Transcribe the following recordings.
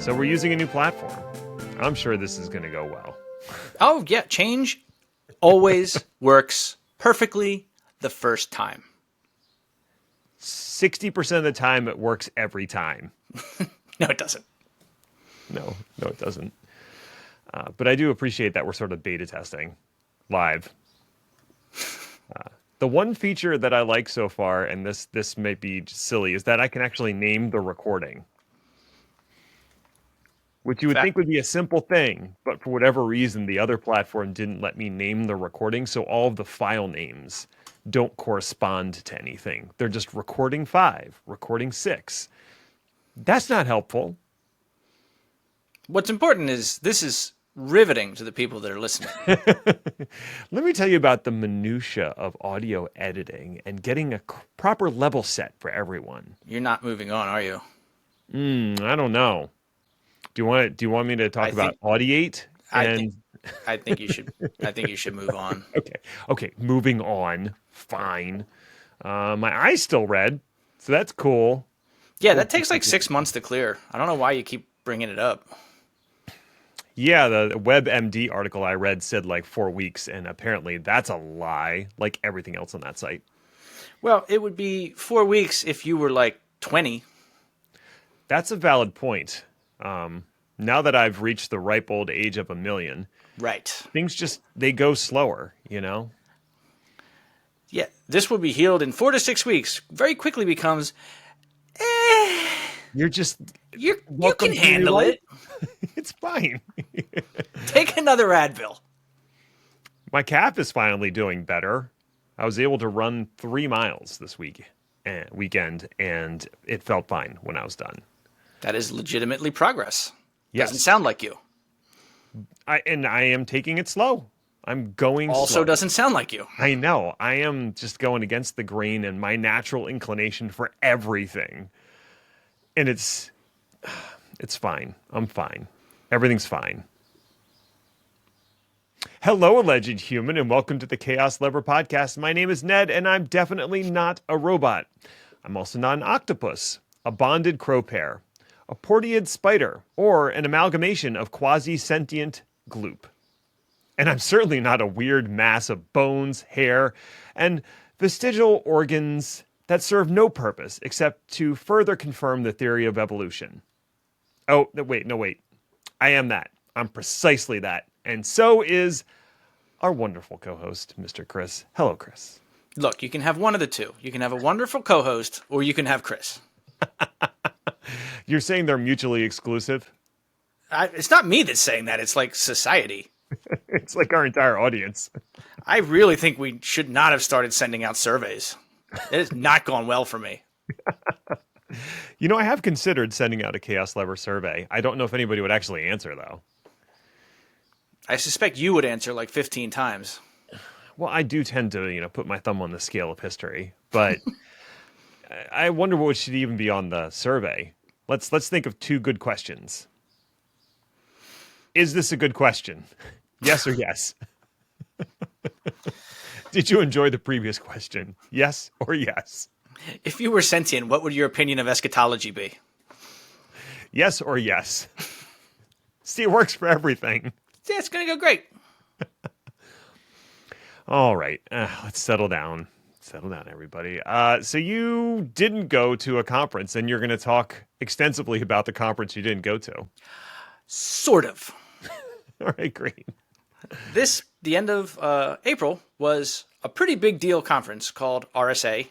So we're using a new platform. I'm sure this is going to go well. Oh, yeah. Change always works perfectly the first time. 60% of the time, it works every time. No, it doesn't. No, it doesn't. But I do appreciate that we're sort of beta testing live. The one feature that I like so far, and this may be silly, is that I can actually name the recording. Which you would think would be a simple thing, but for whatever reason, the other platform didn't let me name the recording, so all of the file names don't correspond to anything. They're just recording 5, recording 6. That's not helpful. What's important is this is riveting to the people that are listening. Let me tell you about the minutia of audio editing and getting a proper level set for everyone. You're not moving on, are you? I don't know. Do you want me to talk about Audiate? I think you should. I think you should move on. Okay. Moving on. Fine. My eye's still red, so that's cool. Yeah, that takes like 6 months to clear. I don't know why you keep bringing it up. Yeah, the WebMD article I read said like 4 weeks, and apparently that's a lie, like everything else on that site. Well, it would be 4 weeks if you were like 20. That's a valid point. Now that I've reached the ripe old age of 1,000,000, right? Things they go slower, you know? Yeah, this will be healed in 4 to 6 weeks. Very quickly becomes, you can handle it. It's fine. Take another Advil. My calf is finally doing better. I was able to run 3 miles this weekend, and it felt fine when I was done. That is legitimately progress. Yes. Doesn't sound like you. I am taking it slow. I'm going also slow. Doesn't sound like you. I know. I am just going against the grain and my natural inclination for everything. And it's fine. I'm fine. Everything's fine. Hello, alleged human, and welcome to the Chaos Lever Podcast. My name is Ned, and I'm definitely not a robot. I'm also not an octopus, a bonded crow pair, a portiid spider, or an amalgamation of quasi-sentient gloop. And I'm certainly not a weird mass of bones, hair, and vestigial organs that serve no purpose except to further confirm the theory of evolution. Oh, wait. I am that. I'm precisely that. And so is our wonderful co-host, Mr. Chris. Hello, Chris. Look, you can have one of the two. You can have a wonderful co-host, or you can have Chris. You're saying they're mutually exclusive? It's not me that's saying that. It's like society. It's like our entire audience. I really think we should not have started sending out surveys. It has not gone well for me. You know, I have considered sending out a Chaos Lever survey. I don't know if anybody would actually answer, though. I suspect you would answer like 15 times. Well, I do tend to, put my thumb on the scale of history, but I wonder what should even be on the survey. Let's think of 2 good questions. Is this a good question? Yes or yes? Did you enjoy the previous question? Yes or yes? If you were sentient, what would your opinion of eschatology be? Yes or yes? See, it works for everything. Yeah, it's going to go great. All right. Let's settle down. Settle down, everybody. So you didn't go to a conference, and you're going to talk extensively about the conference you didn't go to. Sort of. All right, great. The end of April was a pretty big deal conference called RSA.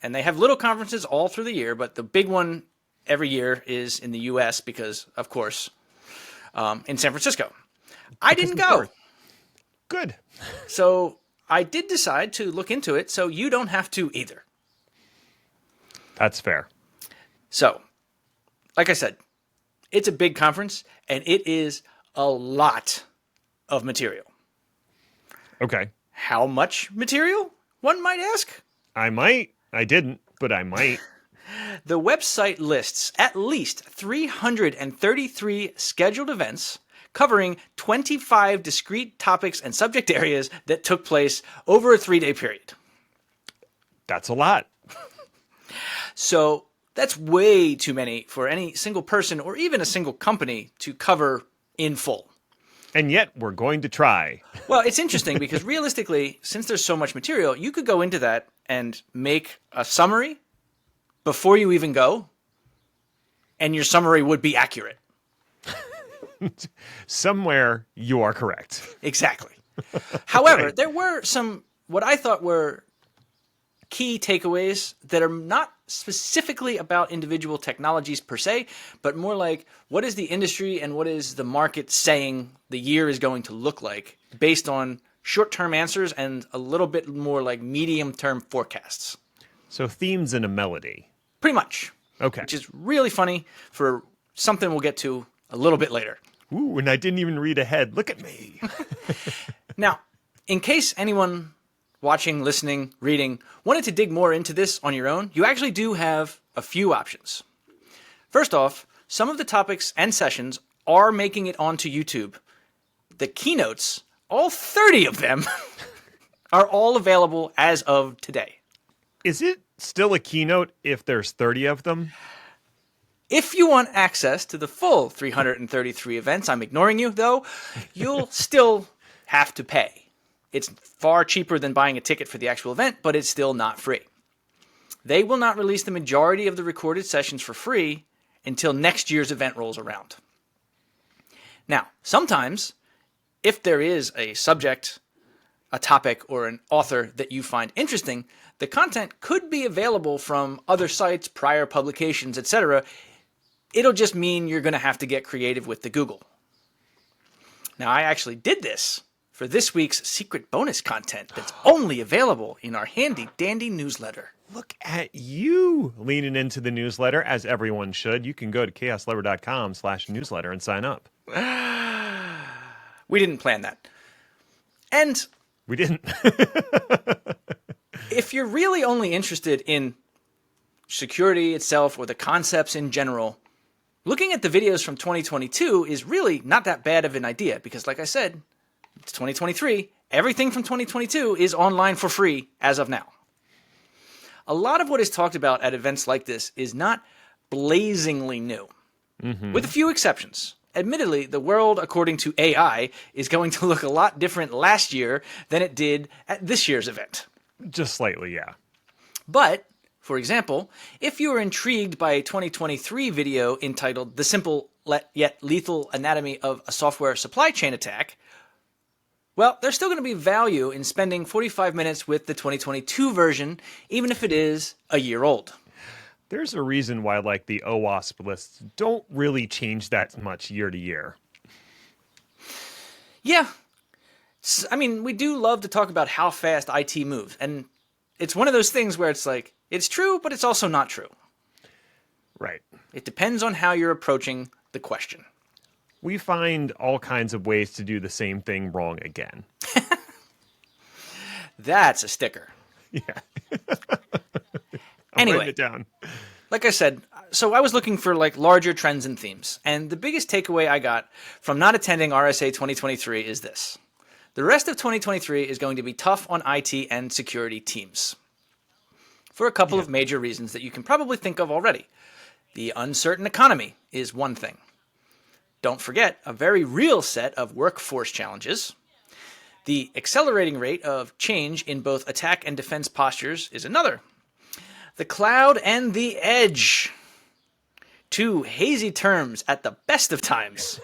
And they have little conferences all through the year, but the big one every year is in the U.S. because, of course, in San Francisco. I didn't go. Good. So I did decide to look into it so you don't have to either. That's fair. So, like I said, it's a big conference, and it is a lot of material. Okay. How much material, one might ask? I might. I didn't, but I might. The website lists at least 333 scheduled events covering 25 discrete topics and subject areas that took place over a 3-day period. That's a lot. So That's way too many for any single person or even a single company to cover in full. And yet we're going to try. Well, it's interesting because realistically, since there's so much material, you could go into that and make a summary before you even go, and your summary would be accurate. Somewhere you are correct. Exactly. However, there were some, what I thought were key takeaways that are not specifically about individual technologies per se, but more like what is the industry and what is the market saying the year is going to look like based on short-term answers and a little bit more like medium-term forecasts. So themes and a melody. Pretty much. Okay. Which is really funny for something we'll get to a little bit later. Ooh, and I didn't even read ahead. Look at me. Now, in case anyone watching, listening, reading, wanted to dig more into this on your own, you actually do have a few options. First off, some of the topics and sessions are making it onto YouTube. The keynotes, all 30 of them, are all available as of today. Is it still a keynote if there's 30 of them? If you want access to the full 333 events, I'm ignoring you, though, you'll still have to pay. It's far cheaper than buying a ticket for the actual event, but it's still not free. They will not release the majority of the recorded sessions for free until next year's event rolls around. Now, sometimes, if there is a subject, a topic, or an author that you find interesting, the content could be available from other sites, prior publications, etc. It'll just mean you're going to have to get creative with the Google. Now, I actually did this for this week's secret bonus content that's only available in our handy-dandy newsletter. Look at you leaning into the newsletter, as everyone should. You can go to chaoslever.com/newsletter and sign up. We didn't plan that. And we didn't. If you're really only interested in security itself or the concepts in general, looking at the videos from 2022 is really not that bad of an idea because, like I said, it's 2023. Everything from 2022 is online for free as of now. A lot of what is talked about at events like this is not blazingly new, with a few exceptions. Admittedly, the world, according to AI, is going to look a lot different last year than it did at this year's event. Just slightly, yeah. But, for example, if you are intrigued by a 2023 video entitled The Simple Yet Lethal Anatomy of a Software Supply Chain Attack, well, there's still going to be value in spending 45 minutes with the 2022 version, even if it is a year old. There's a reason why, like, the OWASP lists don't really change that much year to year. Yeah. I mean, we do love to talk about how fast IT moves, and it's one of those things where it's like, it's true, but it's also not true. Right. It depends on how you're approaching the question. We find all kinds of ways to do the same thing wrong again. That's a sticker. Yeah. Anyway, writing it down. Like I said, so I was looking for like larger trends and themes, and the biggest takeaway I got from not attending RSA 2023 is this. The rest of 2023 is going to be tough on IT and security teams for a couple of major reasons that you can probably think of already. The uncertain economy is one thing. Don't forget a very real set of workforce challenges. The accelerating rate of change in both attack and defense postures is another. The cloud and the edge, two hazy terms at the best of times,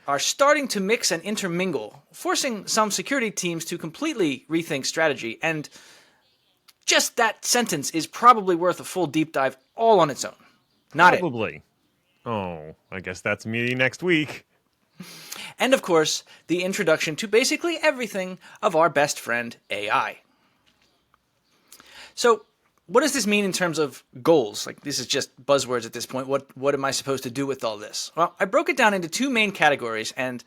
are starting to mix and intermingle, forcing some security teams to completely rethink strategy. And just that sentence is probably worth a full deep dive all on its own. Not it. Probably. Oh, I guess that's me next week. And of course, the introduction to basically everything of our best friend, AI. So, what does this mean in terms of goals? Like, this is just buzzwords at this point. What am I supposed to do with all this? Well, I broke it down into two main categories, and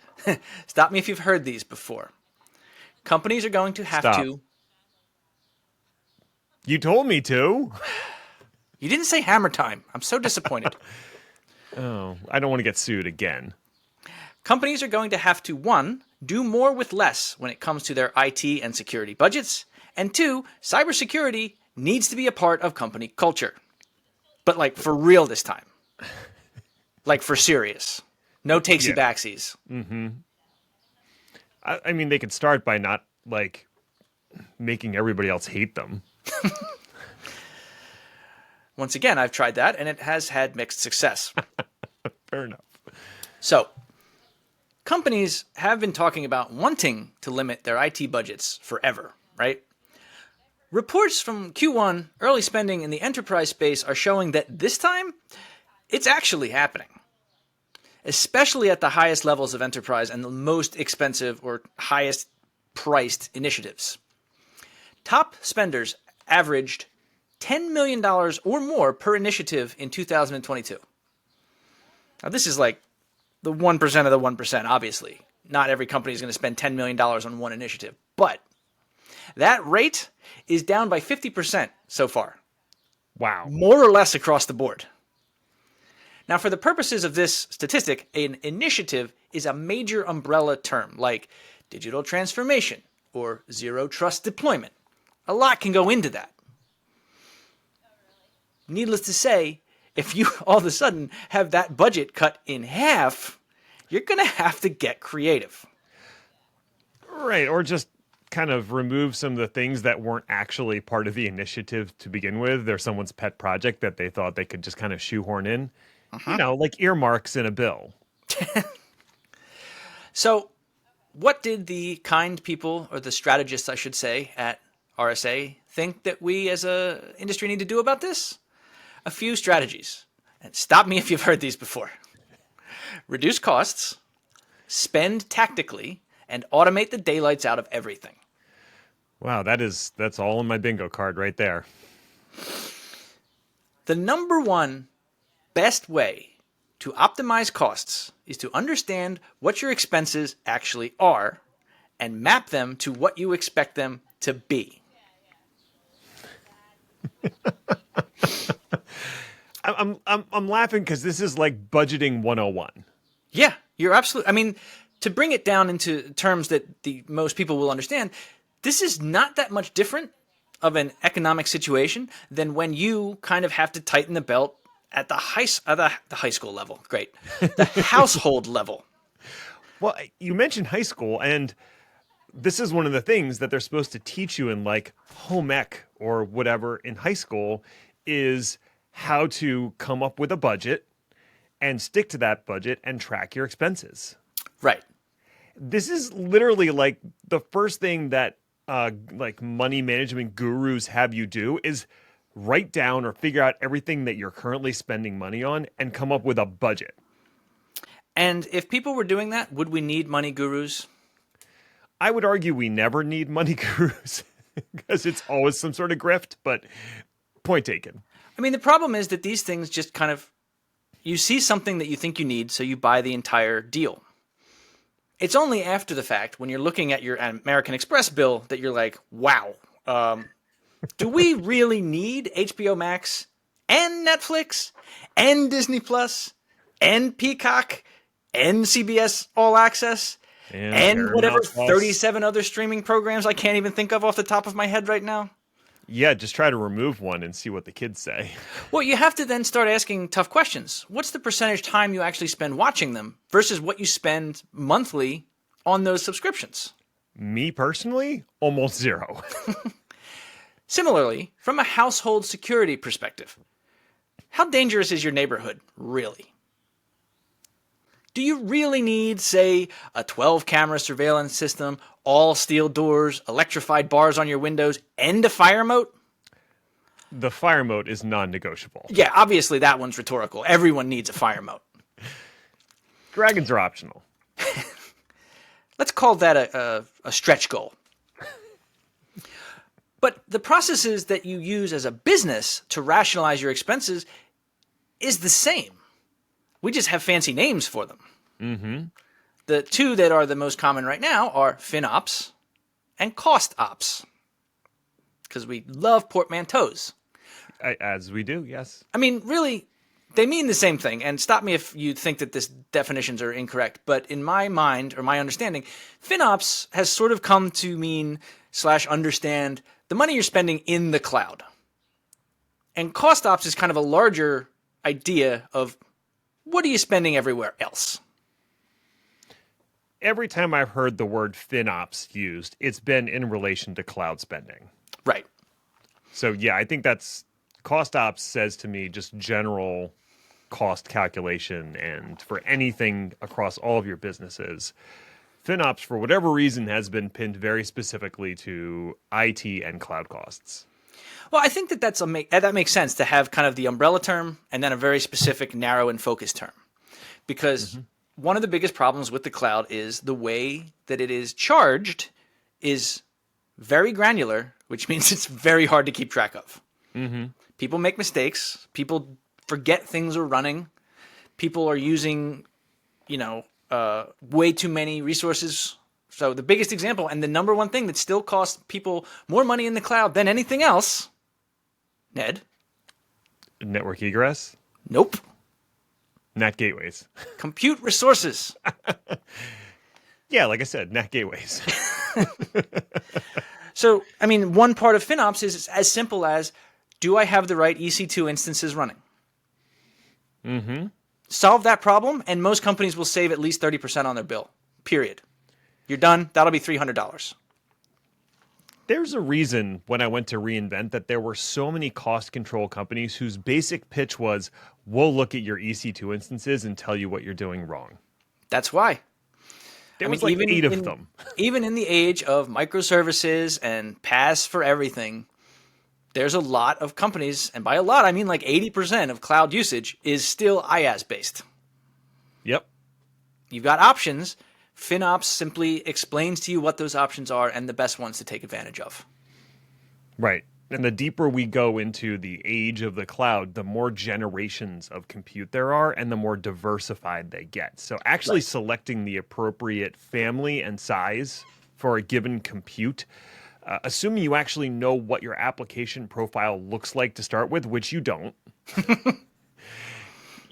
stop me if you've heard these before. Companies are going to have to... You told me to. You didn't say hammer time. I'm so disappointed. Oh, I don't want to get sued again. Companies are going to have to, 1, do more with less when it comes to their IT and security budgets, and 2, cybersecurity needs to be a part of company culture. but like for real this time. Like for serious. No takesy backsies. Mm-hmm. I mean, they could start by not like making everybody else hate them. Once again, I've tried that and it has had mixed success. Fair enough. So, companies have been talking about wanting to limit their IT budgets forever, right? Reports from Q1 early spending in the enterprise space are showing that this time, it's actually happening. Especially at the highest levels of enterprise and the most expensive or highest priced initiatives. Top spenders averaged $10 million or more per initiative in 2022. Now, this is like the 1% of the 1%, obviously. Not every company is going to spend $10 million on one initiative. But that rate is down by 50% so far. Wow. More or less across the board. Now, for the purposes of this statistic, an initiative is a major umbrella term like digital transformation or zero trust deployment. A lot can go into that. Needless to say, if you all of a sudden have that budget cut in half, you're going to have to get creative. Right, or just kind of remove some of the things that weren't actually part of the initiative to begin with. They're someone's pet project that they thought they could just kind of shoehorn in. You know, like earmarks in a bill. So, what did the kind people, or the strategists, I should say, at RSA think that we as a industry need to do about this? A few strategies. And stop me if you've heard these before. Reduce costs, spend tactically, and automate the daylights out of everything. Wow, that's all in my bingo card right there. The number one best way to optimize costs is to understand what your expenses actually are and map them to what you expect them to be. I'm laughing because this is like budgeting 101. Yeah, you're absolutely. I mean, to bring it down into terms that the most people will understand, this is not that much different of an economic situation than when you kind of have to tighten the belt at the high school level. Great. The household level. Well, you mentioned high school, and this is one of the things that they're supposed to teach you in like home ec or whatever in high school is how to come up with a budget and stick to that budget and track your expenses. Right. This is literally like the first thing that like money management gurus have you do is write down or figure out everything that you're currently spending money on and come up with a budget. And if people were doing that, would we need money gurus? I would argue we never need money gurus because it's always some sort of grift, but point taken. I mean, the problem is that these things just kind of, you see something that you think you need, so you buy the entire deal. It's only after the fact, when you're looking at your American Express bill, that you're like, wow, do we really need HBO Max and Netflix and Disney Plus and Peacock and CBS All Access and whatever 37 other streaming programs I can't even think of off the top of my head right now? Yeah, just try to remove one and see what the kids say. Well, you have to then start asking tough questions. What's the percentage time you actually spend watching them versus what you spend monthly on those subscriptions? Me personally, almost zero. Similarly, from a household security perspective, how dangerous is your neighborhood, really? Do you really need, say, a 12-camera surveillance system, all steel doors, electrified bars on your windows, and a fire moat? The fire moat is non-negotiable. Yeah, obviously that one's rhetorical. Everyone needs a fire moat. Dragons are optional. Let's call that a stretch goal. But the processes that you use as a business to rationalize your expenses is the same. We just have fancy names for them. Mm-hmm. The two that are the most common right now are FinOps and Cost Ops. Because we love portmanteaus. As we do, yes. I mean, really, they mean the same thing. And stop me if you think that these definitions are incorrect. But in my mind, or my understanding, FinOps has sort of come to mean / understand the money you're spending in the cloud. And cost ops is kind of a larger idea of what are you spending everywhere else? Every time I've heard the word FinOps used, it's been in relation to cloud spending. Right. So yeah, I think that's cost ops says to me just general cost calculation, and for anything across all of your businesses. FinOps, for whatever reason, has been pinned very specifically to IT and cloud costs. Well, I think that makes sense to have kind of the umbrella term and then a very specific, narrow, and focused term. Because one of the biggest problems with the cloud is the way that it is charged is very granular, which means it's very hard to keep track of. People make mistakes. People forget things are running. People are using, way too many resources. So the biggest example and the number one thing that still costs people more money in the cloud than anything else, Ned? Network egress? Nope. NAT gateways. Compute resources. Yeah, like I said, NAT gateways. So, I mean, one part of FinOps is as simple as, do I have the right EC2 instances running? Solve that problem, and most companies will save at least 30% on their bill. Period. You're done. That'll be $300. There's a reason when I went to reInvent that there were so many cost control companies whose basic pitch was, we'll look at your EC2 instances and tell you what you're doing wrong. That's why. There was like 8 of them. Even in the age of microservices and PaaS for everything, there's a lot of companies, and by a lot, I mean like 80% of cloud usage is still IaaS based. Yep. You've got options. FinOps simply explains to you what those options are and the best ones to take advantage of. Right. And the deeper we go into the age of the cloud, the more generations of compute there are and the more diversified they get. So actually selecting the appropriate family and size for a given compute, assuming you actually know what your application profile looks like to start with, which you don't,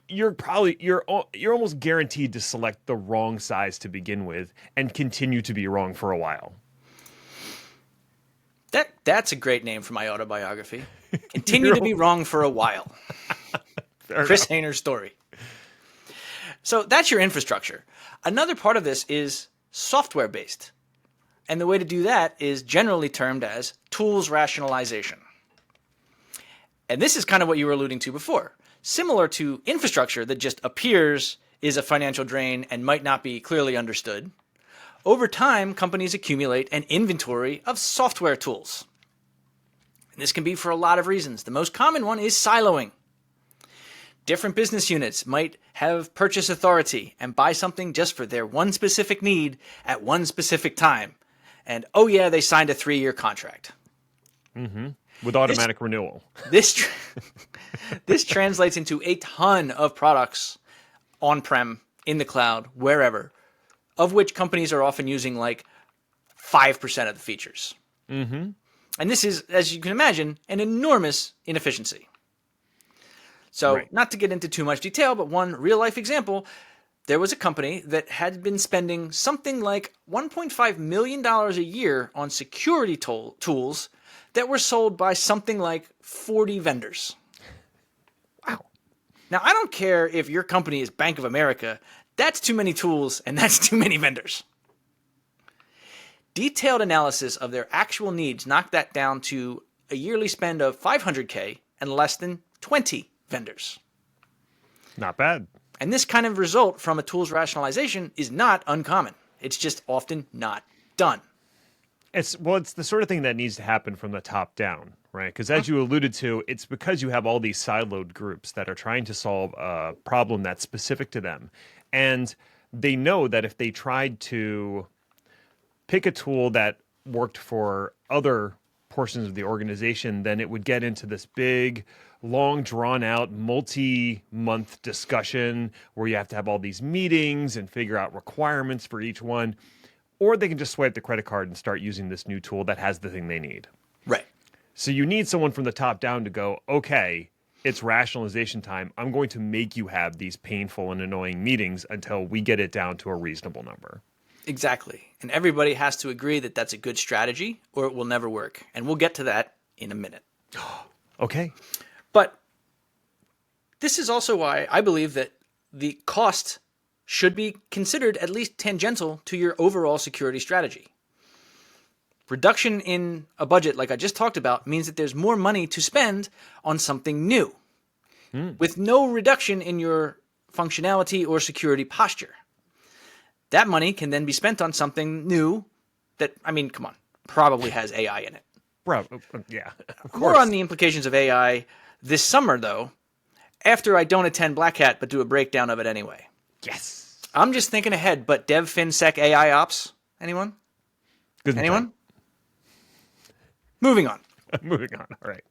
you're almost guaranteed to select the wrong size to begin with and continue to be wrong for a while. That's a great name for my autobiography. Continue to be wrong for a while. Chris Hayner's story. So that's your infrastructure. Another part of this is software based. And the way to do that is generally termed as tools rationalization. And this is kind of what you were alluding to before. Similar to infrastructure that just appears is a financial drain and might not be clearly understood, over time, companies accumulate an inventory of software tools. And this can be for a lot of reasons. The most common one is siloing. Different business units might have purchase authority and buy something just for their one specific need at one specific time. And oh yeah, they signed a 3-year contract. With automatic renewal. This translates into a ton of products on-prem, in the cloud, wherever, of which companies are often using like 5% of the features. And this is, as you can imagine, an enormous inefficiency. So not to get into too much detail, but one real-life example, there was a company that had been spending something like $1.5 million a year on security tools that were sold by something like 40 vendors. Wow. Now, I don't care if your company is Bank of America. That's too many tools, and that's too many vendors. Detailed analysis of their actual needs knocked that down to a yearly spend of $500K and less than 20 vendors. Not bad. And this kind of result from a tools rationalization is not uncommon. It's just often not done. It's the sort of thing that needs to happen from the top down, right? Because as you alluded to, it's because you have all these siloed groups that are trying to solve a problem that's specific to them. And they know that if they tried to pick a tool that worked for other portions of the organization, then it would get into this big, long, drawn-out, multi-month discussion where you have to have all these meetings and figure out requirements for each one. Or they can just swipe the credit card and start using this new tool that has the thing they need. Right. So you need someone from the top down to go, okay, it's rationalization time. I'm going to make you have these painful and annoying meetings until we get it down to a reasonable number. Exactly. And everybody has to agree that that's a good strategy or it will never work. And we'll get to that in a minute. Okay. But this is also why I believe that the cost should be considered at least tangential to your overall security strategy. Reduction in a budget, like I just talked about, means that there's more money to spend on something new, with no reduction in your functionality or security posture. That money can then be spent on something new that, I mean, come on, probably has AI in it. Yeah, of course. More on the implications of AI this summer, though, after I don't attend Black Hat but do a breakdown of it anyway. Yes. I'm just thinking ahead, but DevFinSec AI Ops? Anyone? Good. Anyone? Moving on. Moving on. All right.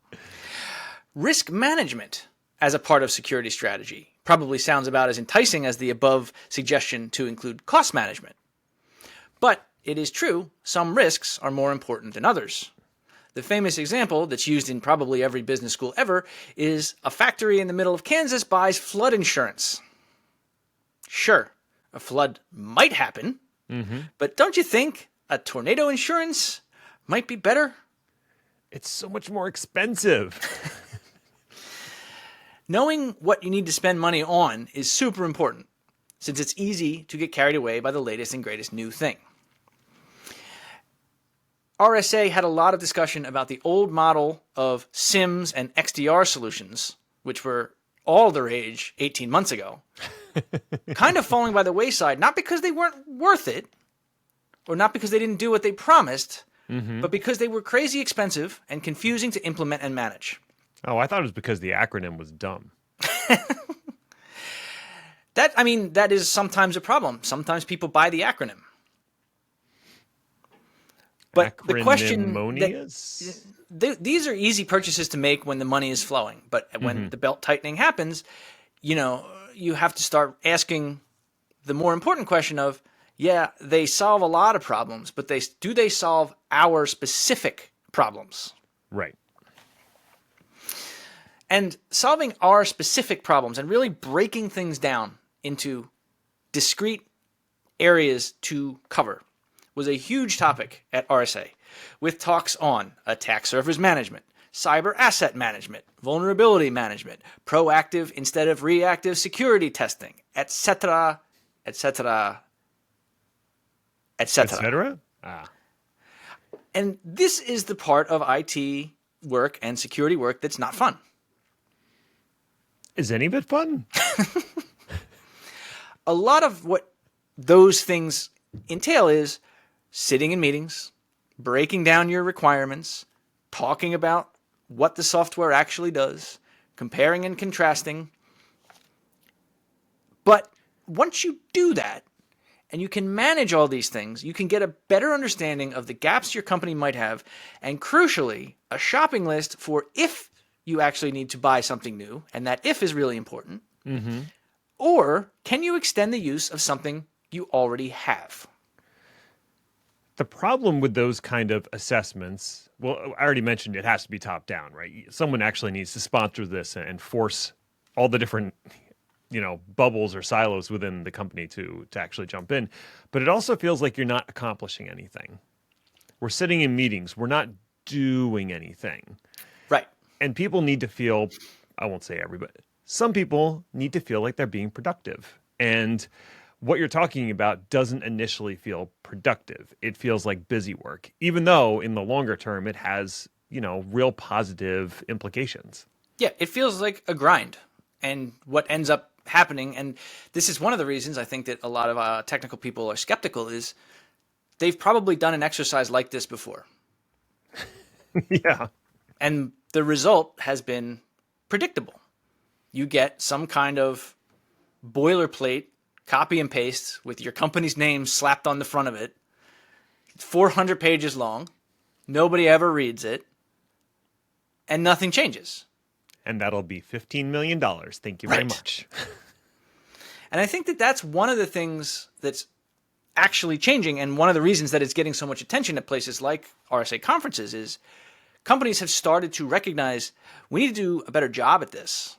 Risk management as a part of security strategy probably sounds about as enticing as the above suggestion to include cost management. But it is true, some risks are more important than others. The famous example that's used in probably every business school ever is a factory in the middle of Kansas buys flood insurance. Sure, a flood might happen, but don't you think a tornado insurance might be better? It's so much more expensive. Knowing what you need to spend money on is super important, since it's easy to get carried away by the latest and greatest new thing. RSA had a lot of discussion about the old model of SIMs and XDR solutions, which were all the rage 18 months ago, kind of falling by the wayside, not because they weren't worth it, or not because they didn't do what they promised, but because they were crazy expensive and confusing to implement and manage. Oh, I thought it was because the acronym was dumb. That is sometimes a problem. Sometimes people buy the acronym. But the question these are easy purchases to make when the money is flowing. But when the belt tightening happens, you have to start asking the more important question of, yeah, they solve a lot of problems, but do they solve our specific problems? Right. And solving our specific problems and really breaking things down into discrete areas to cover was a huge topic at RSA, with talks on attack surface management, cyber asset management, vulnerability management, proactive instead of reactive security testing, etc., etc., etc. Etc.? And this is the part of IT work and security work that's not fun. Is any of it fun? A lot of what those things entail is sitting in meetings, breaking down your requirements, talking about what the software actually does, comparing and contrasting. But once you do that, and you can manage all these things, you can get a better understanding of the gaps your company might have, and crucially, a shopping list for if you actually need to buy something new, and that if is really important, or can you extend the use of something you already have? The problem with those kind of assessments, well, I already mentioned it has to be top down, right? Someone actually needs to sponsor this and force all the different bubbles or silos within the company to actually jump in. But it also feels like you're not accomplishing anything. We're sitting in meetings. We're not doing anything. Right. And people need to feel, I won't say everybody, some people need to feel like they're being productive. And what you're talking about doesn't initially feel productive. It feels like busy work, even though in the longer term it has, real positive implications. Yeah, it feels like a grind. And what ends up happening, and this is one of the reasons I think that a lot of technical people are skeptical, is they've probably done an exercise like this before. Yeah. And the result has been predictable. You get some kind of boilerplate copy and paste with your company's name slapped on the front of it. 400 pages long. Nobody ever reads it. And nothing changes. And that'll be $15 million. Thank you very much. And I think that that's one of the things that's actually changing, and one of the reasons that it's getting so much attention at places like RSA conferences is companies have started to recognize we need to do a better job at this.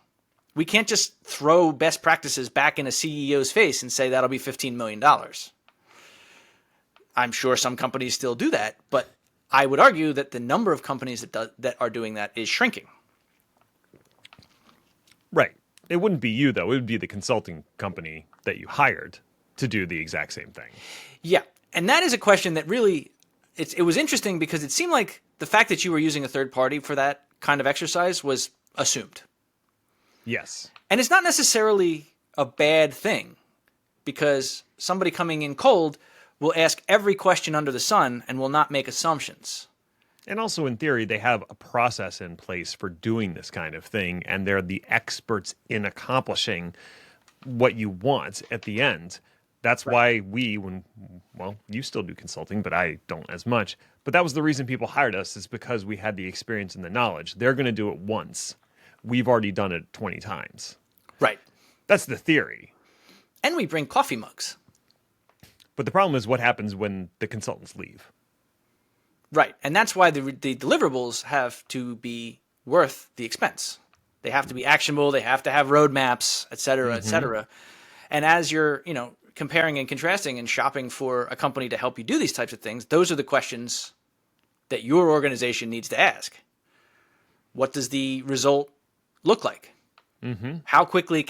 We can't just throw best practices back in a CEO's face and say that'll be $15 million. I'm sure some companies still do that, but I would argue that the number of companies that are doing that is shrinking. Right. It wouldn't be you, though. It would be the consulting company that you hired to do the exact same thing. Yeah. And that is a question that really, it was interesting because it seemed like the fact that you were using a third party for that kind of exercise was assumed. Yes. And it's not necessarily a bad thing because somebody coming in cold will ask every question under the sun and will not make assumptions. And also, in theory, they have a process in place for doing this kind of thing, and they're the experts in accomplishing what you want at the end. That's why you still do consulting, but I don't as much. But that was the reason people hired us, is because we had the experience and the knowledge. They're going to do it once. We've already done it 20 times. Right. That's the theory. And we bring coffee mugs. But the problem is what happens when the consultants leave. Right. And that's why the deliverables have to be worth the expense. They have to be actionable. They have to have roadmaps, et cetera, et cetera. And as you're, comparing and contrasting and shopping for a company to help you do these types of things, those are the questions that your organization needs to ask. What does the result look like? How quickly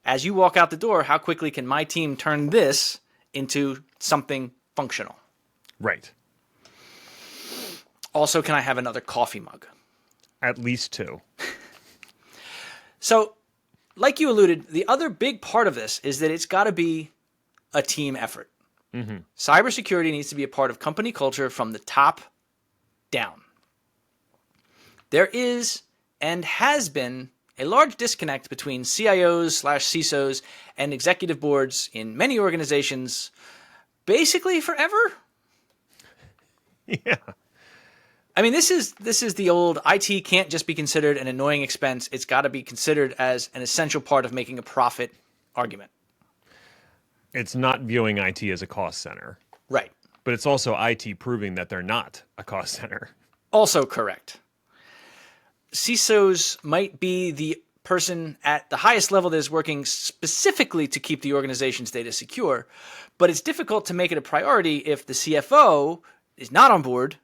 as you walk out the door, how quickly can my team turn this into something functional? Right. Also, can I have another coffee mug? At least 2. So, like you alluded, the other big part of this is that it's got to be a team effort. Cybersecurity needs to be a part of company culture from the top down. There is and has been a large disconnect between CIOs/CISOs and executive boards in many organizations, basically forever. Yeah. I mean, this is the old IT can't just be considered an annoying expense. It's got to be considered as an essential part of making a profit argument. It's not viewing IT as a cost center. Right. But it's also IT proving that they're not a cost center. Also correct. CISOs might be the person at the highest level that is working specifically to keep the organization's data secure, but it's difficult to make it a priority if the CFO is not on board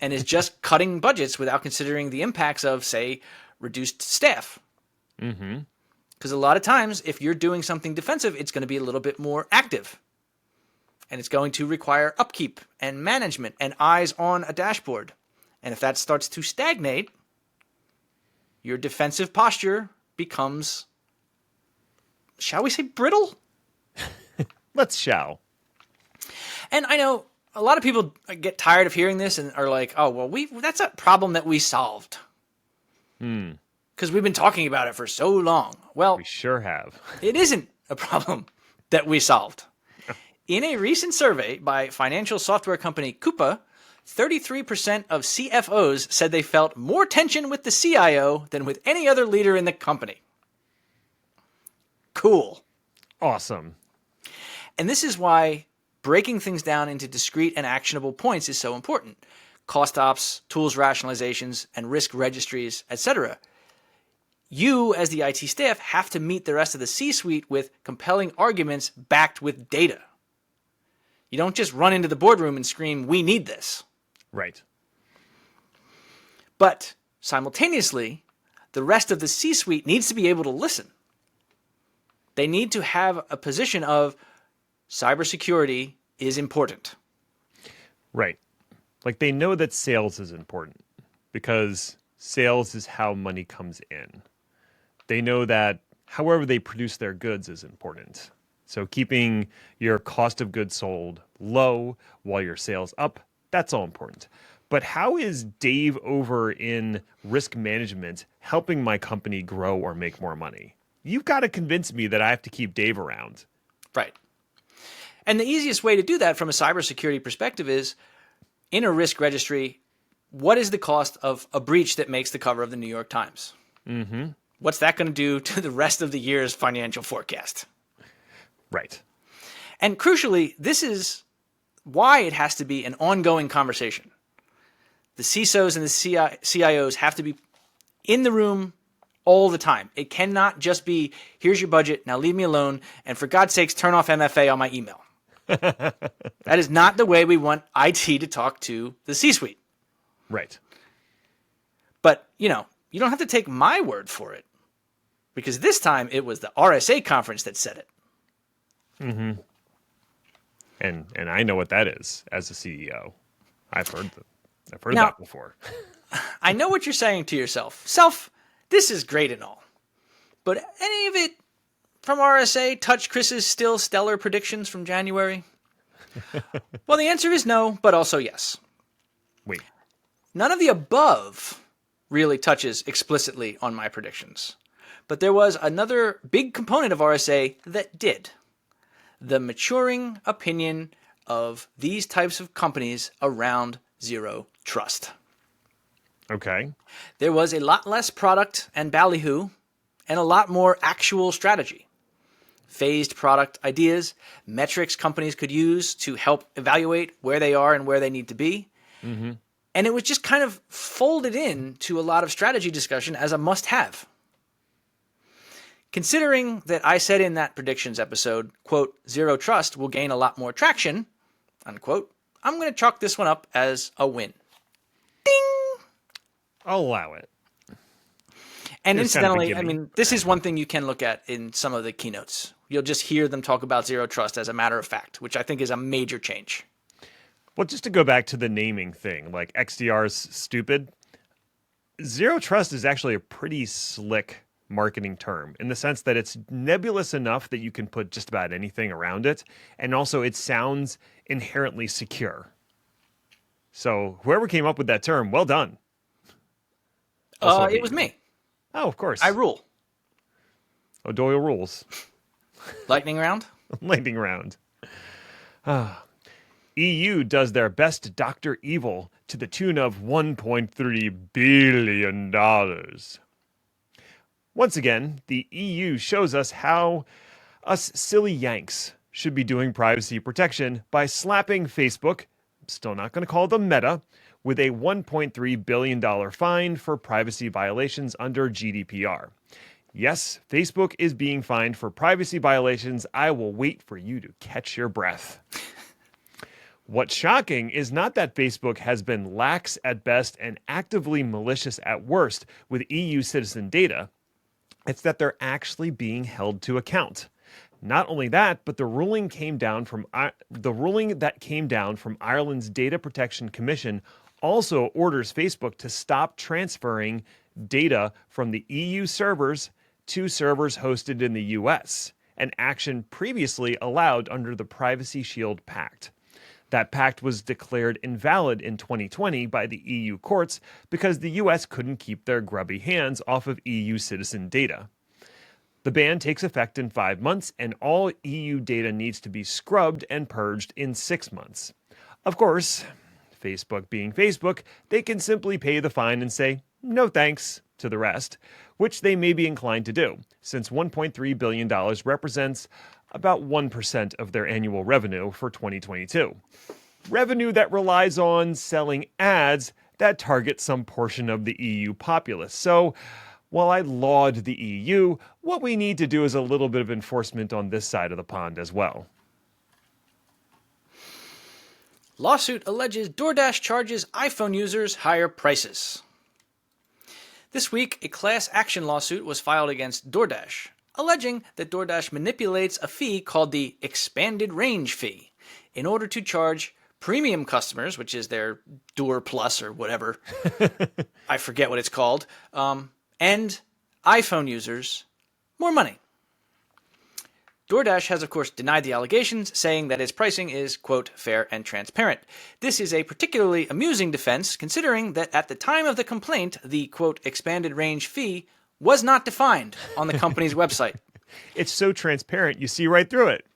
and is just cutting budgets without considering the impacts of, say, reduced staff. Because a lot of times, if you're doing something defensive, it's going to be a little bit more active. And it's going to require upkeep and management and eyes on a dashboard. And if that starts to stagnate, your defensive posture becomes, shall we say, brittle? Let's shall. And I know a lot of people get tired of hearing this and are like, oh, well, that's a problem that we solved. Because we've been talking about it for so long. Well, We sure have. it isn't a problem that we solved. In a recent survey by financial software company Coupa, 33% of CFOs said they felt more tension with the CIO than with any other leader in the company. Cool. Awesome. And this is why breaking things down into discrete and actionable points is so important. Cost ops, tools rationalizations, and risk registries, etc. You, as the IT staff, have to meet the rest of the C-suite with compelling arguments backed with data. You don't just run into the boardroom and scream, "We need this." Right. But simultaneously, the rest of the C-suite needs to be able to listen. They need to have a position of cybersecurity is important. Right. Like they know that sales is important because sales is how money comes in. They know that however they produce their goods is important. So keeping your cost of goods sold low while your sales up, that's all important. But how is Dave over in risk management helping my company grow or make more money? You've got to convince me that I have to keep Dave around. Right. And the easiest way to do that from a cybersecurity perspective is in a risk registry, what is the cost of a breach that makes the cover of the New York Times? What's that going to do to the rest of the year's financial forecast? Right. And crucially, this is why it has to be an ongoing conversation. The CISOs and the CIOs have to be in the room all the time. It cannot just be, here's your budget, now leave me alone, and for God's sakes, turn off MFA on my email. That is not the way we want IT to talk to the C-suite. Right. But, you don't have to take my word for it. because this time it was the RSA conference that said it. Mm-hmm. And I know what that is as a CEO. I've heard that before. I know what you're saying to yourself. Self, this is great and all, but any of it from RSA touch Chris's still stellar predictions from January? Well, the answer is no, but also yes. Wait. None of the above really touches explicitly on my predictions. But there was another big component of RSA that did. The maturing opinion of these types of companies around zero trust. Okay. There was a lot less product and ballyhoo and a lot more actual strategy. Phased product ideas, metrics companies could use to help evaluate where they are and where they need to be. Mm-hmm. And it was just kind of folded in to a lot of strategy discussion as a must-have. Considering that I said in that predictions episode, quote, zero trust will gain a lot more traction, unquote, I'm going to chalk this one up as a win. Ding! I'll allow it. And incidentally, I mean, this is one thing you can look at in some of the keynotes. You'll just hear them talk about zero trust as a matter of fact, which I think is a major change. Well, just to go back to the naming thing, like XDR's stupid, zero trust is actually a pretty slick marketing term in the sense that it's nebulous enough that you can put just about anything around it. And also it sounds inherently secure. So whoever came up with that term, well done. It was me. Oh, of course. I rule. O'Doyle rules. Lightning round? Lightning round. EU does their best Dr. Evil to the tune of $1.3 billion. Once again, the EU shows us how us silly Yanks should be doing privacy protection by slapping Facebook, still not going to call them Meta, with a $1.3 billion fine for privacy violations under GDPR. Yes, Facebook is being fined for privacy violations. I will wait for you to catch your breath. What's shocking is not that Facebook has been lax at best and actively malicious at worst with EU citizen data. It's that they're actually being held to account. Not only that, but the ruling that came down from Ireland's Data Protection Commission also orders Facebook to stop transferring data from the EU servers to servers hosted in the US, an action previously allowed under the Privacy Shield Pact. That pact was declared invalid in 2020 by the EU courts because the US couldn't keep their grubby hands off of EU citizen data. The ban takes effect in 5 months, and all EU data needs to be scrubbed and purged in 6 months. Of course, Facebook being Facebook, they can simply pay the fine and say, no thanks, to the rest, which they may be inclined to do, since $1.3 billion represents about 1% of their annual revenue for 2022. Revenue that relies on selling ads that target some portion of the EU populace. So, while I laud the EU, what we need to do is a little bit of enforcement on this side of the pond as well. Lawsuit alleges DoorDash charges iPhone users higher prices. This week, a class action lawsuit was filed against DoorDash, alleging that DoorDash manipulates a fee called the expanded range fee in order to charge premium customers, which is their Door Plus or whatever, I forget what it's called, and iPhone users more money. DoorDash has, of course, denied the allegations, saying that its pricing is, quote, fair and transparent. This is a particularly amusing defense, considering that at the time of the complaint, the, quote, expanded range fee was not defined on the company's website. It's so transparent, you see right through it.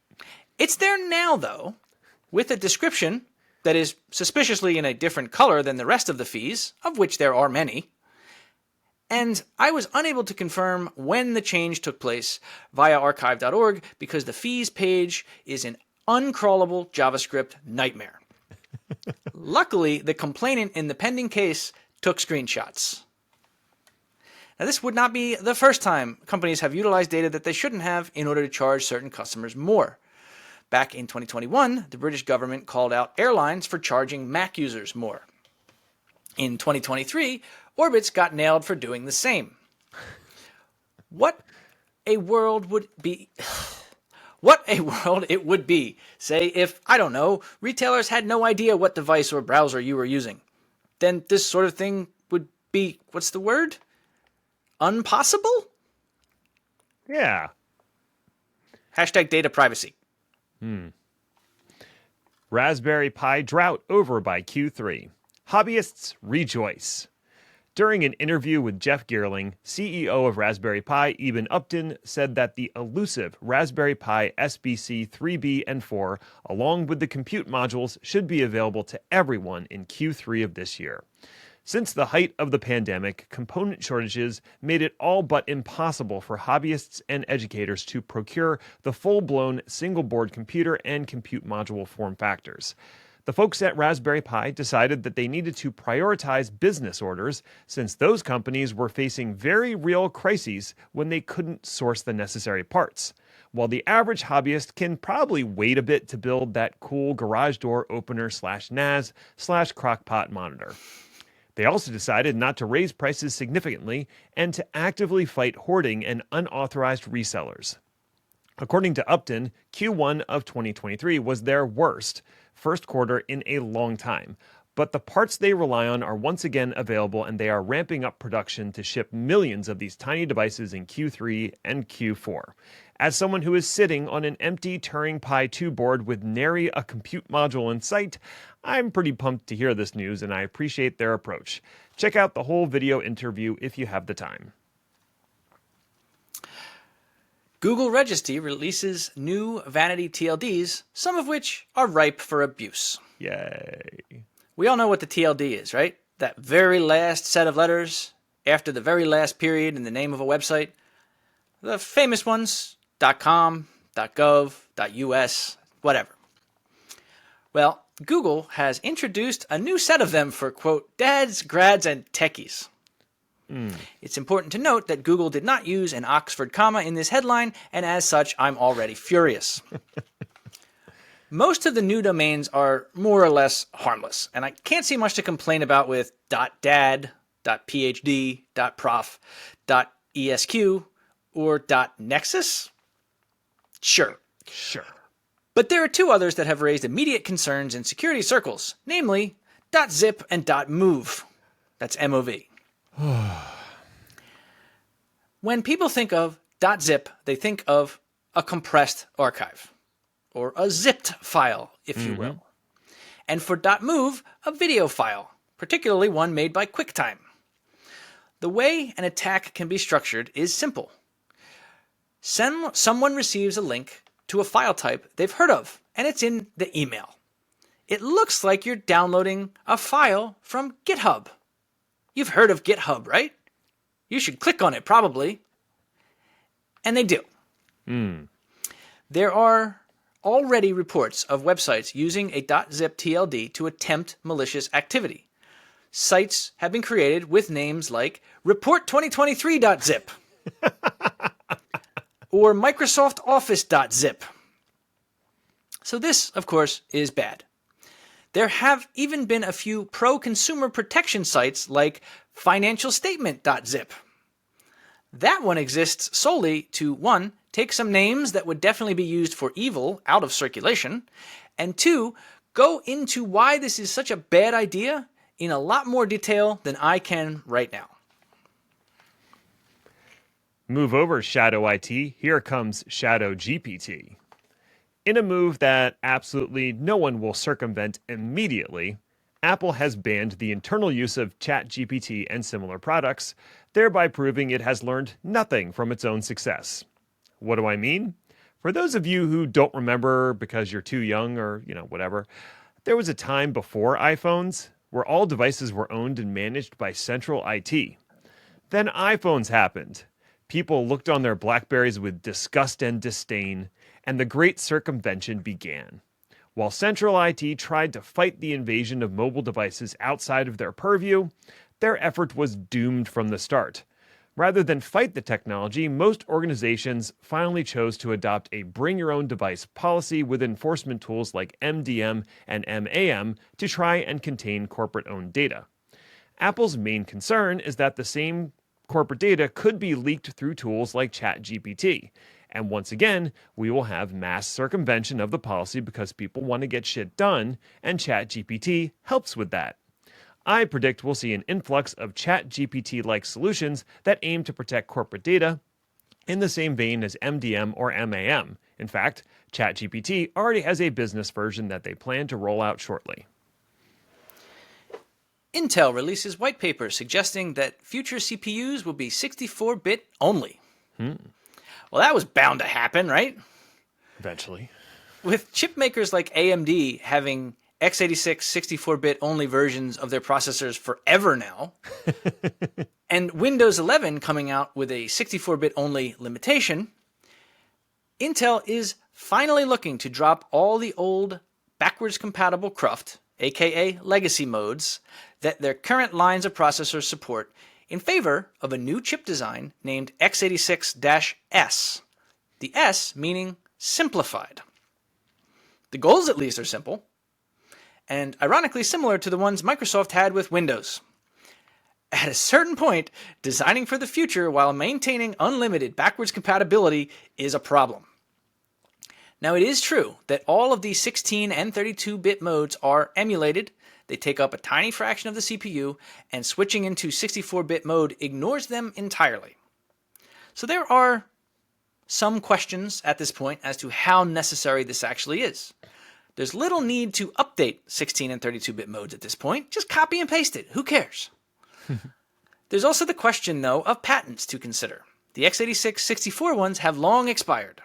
It's there now, though, with a description that is suspiciously in a different color than the rest of the fees, of which there are many. And I was unable to confirm when the change took place via archive.org because the fees page is an uncrawlable JavaScript nightmare. Luckily, the complainant in the pending case took screenshots. Now, this would not be the first time companies have utilized data that they shouldn't have in order to charge certain customers more. Back in 2021, the British government called out airlines for charging Mac users more. In 2023, Orbitz got nailed for doing the same. What a world would be... What a world it would be, say, if, I don't know, retailers had no idea what device or browser you were using. Then this sort of thing would be, what's the word? Unpossible? Yeah. Hashtag data privacy. Raspberry Pi Drought over by Q3. Hobbyists rejoice. During an interview with Jeff Geerling, CEO of Raspberry Pi, Eben Upton, said that the elusive Raspberry Pi SBC 3B and 4, along with the compute modules, should be available to everyone in Q3 of this year. Since the height of the pandemic, component shortages made it all but impossible for hobbyists and educators to procure the full-blown single-board computer and compute module form factors. The folks at Raspberry Pi decided that they needed to prioritize business orders since those companies were facing very real crises when they couldn't source the necessary parts, while the average hobbyist can probably wait a bit to build that cool garage door opener /NAS /crockpot monitor. They also decided not to raise prices significantly and to actively fight hoarding and unauthorized resellers. According to Upton, Q1 of 2023 was their worst first quarter in a long time, but the parts they rely on are once again available and they are ramping up production to ship millions of these tiny devices in Q3 and Q4. As someone who is sitting on an empty Turing Pi 2 board with nary a compute module in sight, I'm pretty pumped to hear this news and I appreciate their approach. Check out the whole video interview if you have the time. Google Registry releases new Vanity TLDs, some of which are ripe for abuse. Yay. We all know what the TLD is, right? That very last set of letters after the very last period in the name of a website. The famous ones, .com, .gov, .us, whatever. Well, Google has introduced a new set of them for, quote, dads, grads, and techies. It's important to note that Google did not use an Oxford comma in this headline, and as such, I'm already furious. Most of the new domains are more or less harmless, and I can't see much to complain about with .dad, .phd, .prof, .esq, or .nexus. Sure. But there are two others that have raised immediate concerns in security circles, namely .zip and .move. That's MOV. When people think of .zip, they think of a compressed archive, or a zipped file, if you will. And for .move, a video file, particularly one made by QuickTime. The way an attack can be structured is simple. Someone receives a link to a file type they've heard of, and it's in the email. It looks like you're downloading a file from GitHub. You've heard of GitHub, right? You should click on it, probably. And they do. There are already reports of websites using a .zip TLD to attempt malicious activity. Sites have been created with names like report2023.zip or Microsoft Office.zip. So this, of course, is bad. There have even been a few pro-consumer protection sites like financialstatement.zip. That one exists solely to, one, take some names that would definitely be used for evil out of circulation, and two, go into why this is such a bad idea in a lot more detail than I can right now. Move over, Shadow IT. Here comes Shadow GPT. In a move that absolutely no one will circumvent immediately, Apple has banned the internal use of ChatGPT and similar products, thereby proving it has learned nothing from its own success. What do I mean? For those of you who don't remember because you're too young or, whatever, there was a time before iPhones where all devices were owned and managed by central IT. Then iPhones happened. People looked on their BlackBerries with disgust and disdain, and the great circumvention began. While central IT tried to fight the invasion of mobile devices outside of their purview, their effort was doomed from the start. Rather than fight the technology, most organizations finally chose to adopt a bring-your-own-device policy with enforcement tools like MDM and MAM to try and contain corporate-owned data. Apple's main concern is that the same corporate data could be leaked through tools like ChatGPT. And once again, we will have mass circumvention of the policy because people want to get shit done, and ChatGPT helps with that. I predict we'll see an influx of ChatGPT-like solutions that aim to protect corporate data in the same vein as MDM or MAM. In fact, ChatGPT already has a business version that they plan to roll out shortly. Intel releases Whitepaper suggesting that future CPUs will be 64-bit only. Well, that was bound to happen, right? Eventually. With chip makers like AMD having x86 64-bit only versions of their processors forever now, and Windows 11 coming out with a 64-bit only limitation, Intel is finally looking to drop all the old backwards compatible cruft, aka legacy modes, that their current lines of processors support in favor of a new chip design named x86-S, the S meaning simplified. The goals at least are simple, and ironically similar to the ones Microsoft had with Windows. At a certain point, designing for the future while maintaining unlimited backwards compatibility is a problem. Now, it is true that all of these 16 and 32-bit modes are emulated. They take up a tiny fraction of the CPU, and switching into 64-bit mode ignores them entirely. So there are some questions at this point as to how necessary this actually is. There's little need to update 16 and 32-bit modes at this point. Just copy and paste it. Who cares? There's also the question, though, of patents to consider. The x86 64 ones have long expired.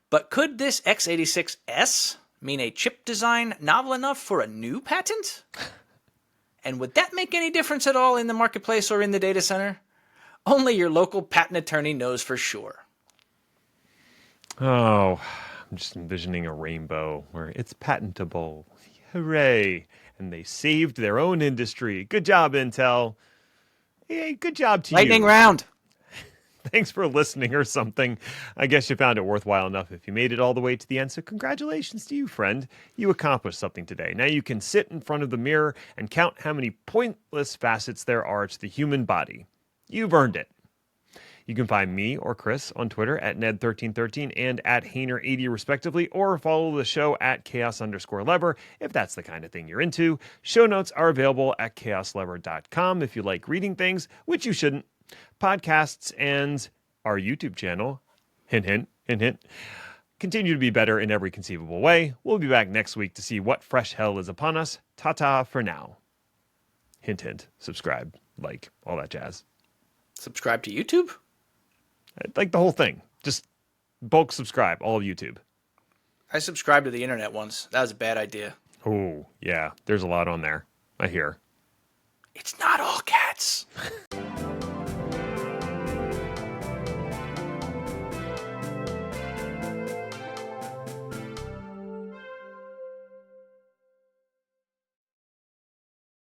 But could this x86-S mean a chip design novel enough for a new patent? And would that make any difference at all in the marketplace or in the data center? Only your local patent attorney knows for sure. Oh, I'm just envisioning a rainbow where it's patentable. Hooray. And they saved their own industry. Good job, Intel. Hey, good job to you. Lightning round. Thanks for listening or something. I guess you found it worthwhile enough if you made it all the way to the end. So congratulations to you, friend. You accomplished something today. Now you can sit in front of the mirror and count how many pointless facets there are to the human body. You've earned it. You can find me or Chris on Twitter at Ned1313 and at Hainer80 respectively, or follow the show at chaos_lever if that's the kind of thing you're into. Show notes are available at chaoslever.com if you like reading things, which you shouldn't. Podcasts and our YouTube channel, hint, hint, hint, hint, continue to be better in every conceivable way. We'll be back next week to see what fresh hell is upon us. Ta-ta for now. Hint, hint. Subscribe, like, all that jazz. Subscribe to YouTube? Like the whole thing. Just bulk subscribe, all of YouTube. I subscribed to the internet once. That was a bad idea. Oh, yeah. There's a lot on there, I hear. It's not all cats.